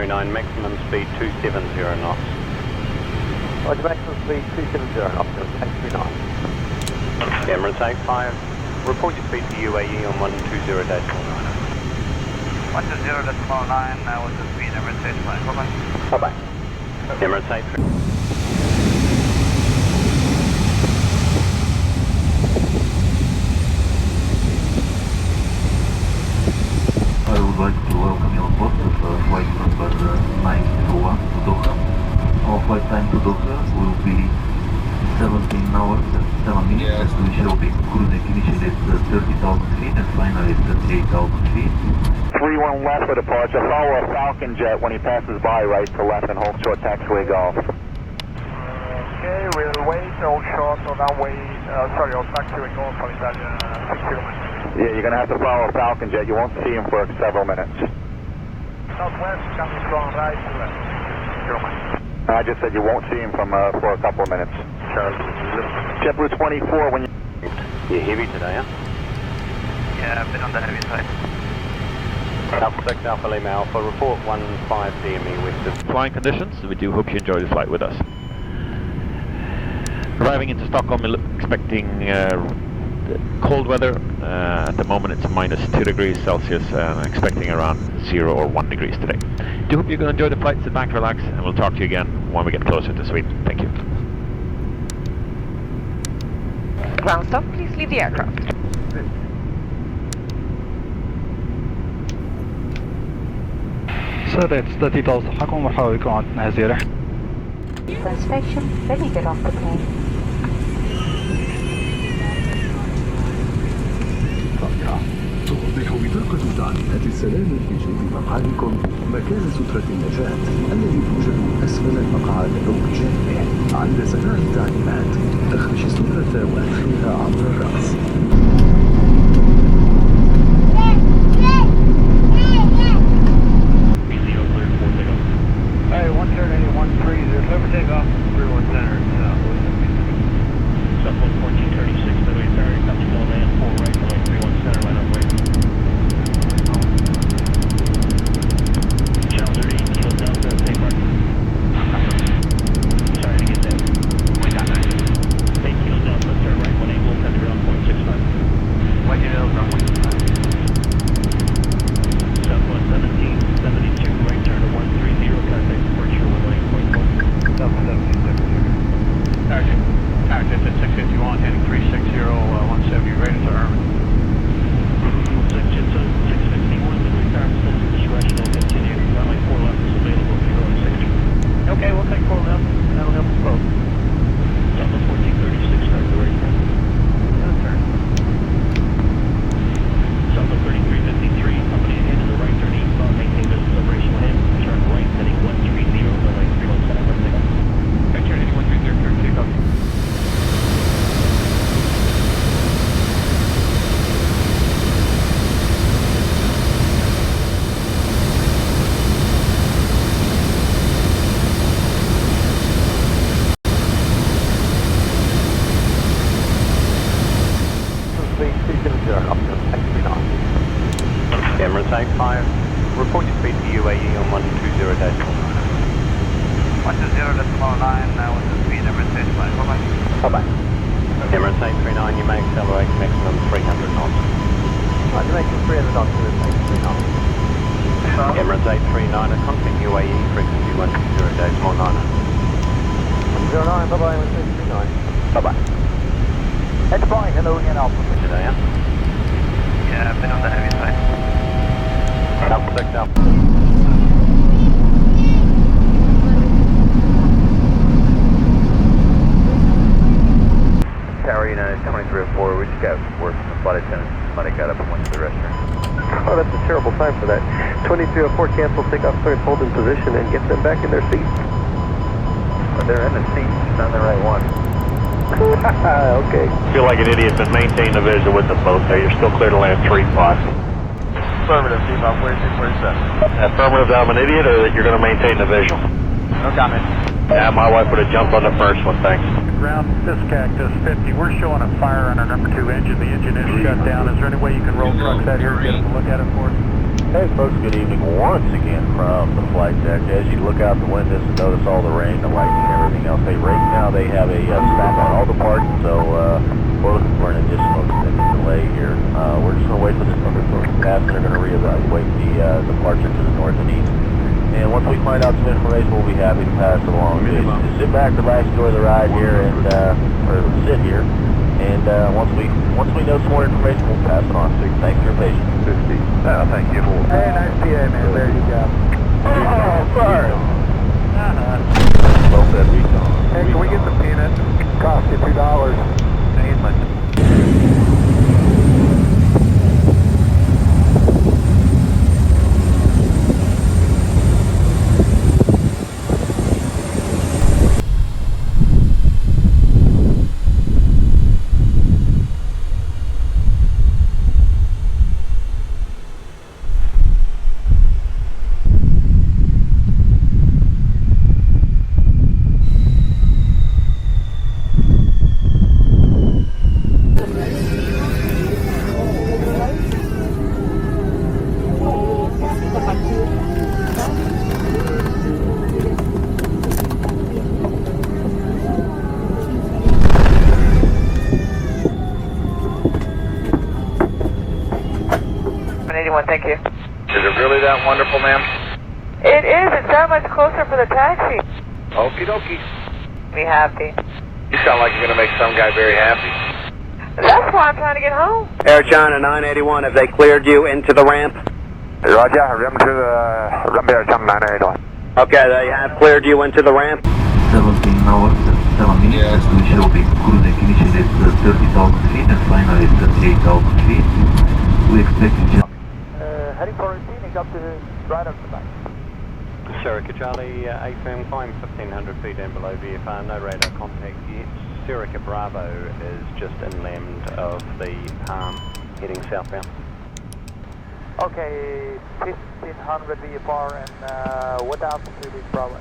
A39, maximum speed 270 knots. Roger, maximum speed 270 knots, A39. Emirates 85, report your speed to UAE on 120.9. 120.9, with the speed Emirates 85, bye-bye. Bye-bye. Emirates 83. I would like to welcome you on board of flight number 901 to Doha. Our flight time to Doha will be 17 hours and 7 minutes, as we shall be cruising initially at 30,000 feet and finally at 38,000 feet. 31 left for departure. Follow a Falcon jet when he passes by, right to left and hold short taxiway golf. Okay, we'll wait, hold short on runway, hold taxiway golf for Italian 6 kilometers. Yeah, you're going to have to follow a Falcon jet. You won't see him for several minutes. Southwest coming from right to left. 6 kilometers. I just said you won't see him from for a couple of minutes. JetBlue 24 when you... You're heavy today, huh? Yeah, a bit on the heavy side. Alpha 6 Alpha Lima Alpha, report 15 DME west of... Flying conditions, we do hope you enjoy the flight with us. Arriving into Stockholm, expecting cold weather. At the moment it's minus 2 degrees Celsius, expecting around 0 or 1 degrees today. Do hope you're going to enjoy the flight, sit back, relax, and we'll talk to you again when we get closer to Sweden. Thank you. Ground stop, please leave the aircraft. سادة تستطيع توضحكم ومرحبا بكم عندنا زيارة. Inspection, let me get off the plane. توضح بطاقة تعليمات السلامة في جيب مقعدكم مكان سترة النجاة الذي توجد أسفل المقعد أو بجانبه. عند سماع التعليمات اخرج السترة وادخلها عبر الرأس. Hey, 130, 130, clear for takeoff. 31 center, Southwest 1436, midway turn, copy full land, 4 right, runway 31 center, line up right. Challenger 8 kilo Delta, takeoff. Sorry to get that. 8 kilo Delta, turn right, 1 8, we'll send around 0.65. 1 kilo Delta, 165. Southwest 1772, right turn to 130, contact departure, runway 0.1. Delta 1772. Target at 651, heading 360, 170, ready to turn. 651, midway turn, directional, continue, runway 4 left is available, 0 60. Okay, we'll take 4 left, that'll help us both. Southwest 1436, start the right turn. Turn. Southwest 3353, company ahead to the right turn eastbound, maintain business operational head, turn right, heading 130, runway 31 center, right takeoff. Right turn, heading 130, turn takeoff. Speed 270 knots, A39. Emirates 85, report your speed to UAE on 120.9. 120.9, with the speed Emirates 85, bye-bye. Bye-bye. Emirates 839, you may accelerate maximum 300 knots. Roger, maximum 300 knots, A39. Emirates 839, contact UAE, frequency 120.9. 109, bye-bye, 139. Bye-bye. Head flying, hello again, Alpha. Today, huh? Yeah, a bit on the heavy side. Alpha 6 Alpha. Tower United 2304, we just got word from the flight attendant. Somebody got up and went to the restroom. Oh, that's a terrible time for that. 2304, cancel takeoff clearance, hold in position, and get them back in their seats. But they're in the seat, just not the right one. Okay. Feel like an idiot, but maintain the visual with the boat there. You're still clear to land 3 spots. Affirmative, T-Bob, 4647. Affirmative, I'm an idiot, or that you're going to maintain the visual? No comment. Yeah, my wife would have jumped on the first one, thanks. Ground, this Cactus 50, we're showing a fire on our number 2 engine. The engine is shut down. Is there any way you can roll trucks out here and get a look at it for us? Hey folks, good evening once again from the flight deck. As you look out the windows and notice all the rain, the lightning, and everything else, hey, right now they have a stop on all departures, so we're looking for an additional extended delay here. We're just going to wait for this number to pass, and they're going to reevaluate the departure to the north and east. And once we find out some information, we'll be happy to pass it along. Just sit back, relax, enjoy the ride here, and or sit here. And once we know some more information, we'll pass it on. Thanks for your patience. 50. Thank you. Hey, nice PA, man. There you go. Oh, sorry. Hey, can we get some peanuts? Cost you $2. Thank you. Is it really that wonderful, ma'am? It is. It's that much closer for the taxi. Okie dokie. Be happy. You sound like you're going to make some guy very happy. That's why I'm trying to get home. Air China 981, have they cleared you into the ramp? Roger, rim to the ramp Air China 981. Okay, they have cleared you into the ramp? 17 hours and 7 minutes, we shall be cruising initially at 30,000 feet and finally at 8,000 feet. We expect to jump. Heading for routine, up to right up the back. Sirica Charlie, A-firm climb 1,500 feet down below VFR, no radar contact yet. Sirica Bravo is just inland of the Palm, heading southbound. Okay, 1,500 VFR and what altitude is Bravo?